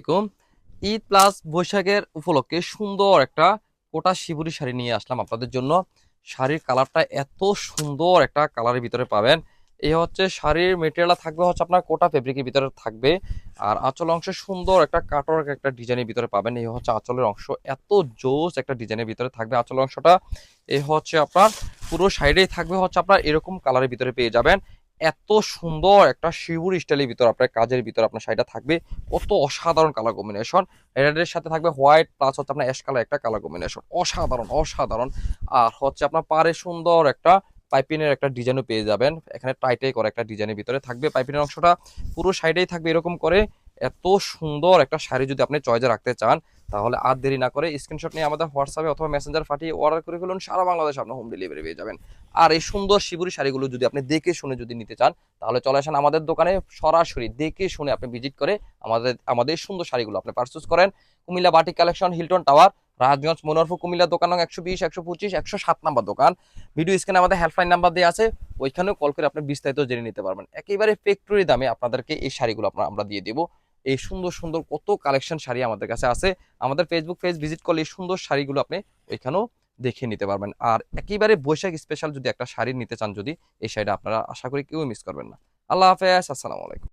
আসসালামাইকুম। ঈদ প্লাস বৈশাখের উপলক্ষে সুন্দর একটা কোটা শিবুরি শাড়ি নিয়ে আসলাম আপনাদের জন্য। শাড়ির কালারটা এত সুন্দর একটা কালারের ভিতরে পাবেন। এই হচ্ছে শাড়ির মেটেরিয়াল থাকবে হচ্ছে আপনার কোটা ফেব্রিকের ভিতরে থাকবে। আর আঁচল অংশে সুন্দর একটা কাটওয়ার্ক একটা ডিজাইনের ভিতরে পাবেন। এই হচ্ছে আঁচলের অংশ, এত জোস একটা ডিজাইনের ভিতরে থাকবে আঁচলের অংশটা। এই হচ্ছে আপনার পুরো সাইডেই থাকবে হচ্ছে আপনার এরকম কালারের ভিতরে পেয়ে যাবেন। এত সুন্দর একটা শিবুর স্টাইলের ভিতর আপনার কাজের ভিতরে আপনার শাড়িটা থাকবে। কত অসাধারণ কালার কম্বিনেশন। রেডের সাথে থাকবে হোয়াইট প্লাস হচ্ছে আপনার অ্যাশ কালার একটা কালার কম্বিনেশন, অসাধারণ অসাধারণ। আর হচ্ছে আপনার পাড়ে সুন্দর একটা পাইপিনের একটা ডিজাইনও পেয়ে যাবেন। এখানে টাইটাই করে একটা ডিজাইনের ভিতরে থাকবে পাইপিনের অংশটা, পুরো সাইডেই থাকবে এরকম করে। এত সুন্দর একটা শাড়ি যদি আপনি চয়েসে রাখতে চান তাহলে আর দেরি না করে স্ক্রিনশট নিয়ে আমাদের হোয়াটসঅ্যাপে অথবা মেসেঞ্জার পাঠিয়ে অর্ডার করে ফেলুন। সারা বাংলাদেশ আপনার হোম ডেলিভারি পেয়ে যাবেন। আর এই সুন্দর শিবুরি শাড়িগুলো যদি আপনি দেখে শুনে যদি নিতে চান তাহলে চলে আসেন আমাদের দোকানে, সরাসরি দেখে শুনে আপনি ভিজিট করে আমাদের সুন্দর শাড়িগুলো আপনি পারচেজ করেন। Comilla batik collection, Hilton tower, Rajganj, Manoharpur, Comilla. দোকান নং 120, 125, 107 নাম্বার দোকান। ভিডিও স্ক্রিনে আমাদের হেল্পলাইন নাম্বার দেওয়া আছে, ওইখানেও কল করে আপনি বিস্তারিত জেনে নিতে পারবেন। একেবারে ফ্যাক্টরি দামে আপনাদেরকে এই শাড়িগুলো আমরা দিয়ে দেবো। এই সুন্দর সুন্দর কত কালেকশন শাড়ি আমাদের কাছে আছে। আমাদের ফেসবুক পেজ ভিজিট করলে এই সুন্দর শাড়িগুলো আপনি ওইখানেও দেখে নিতে পারবেন। আর একেবারে বৈশাখ স্পেশাল যদি একটা শাড়ি নিতে চান, যদি এই শাড়িটা আপনারা আশা করি কেউ মিস করবেন না। আল্লাহ হাফেজ, আসসালামু আলাইকুম।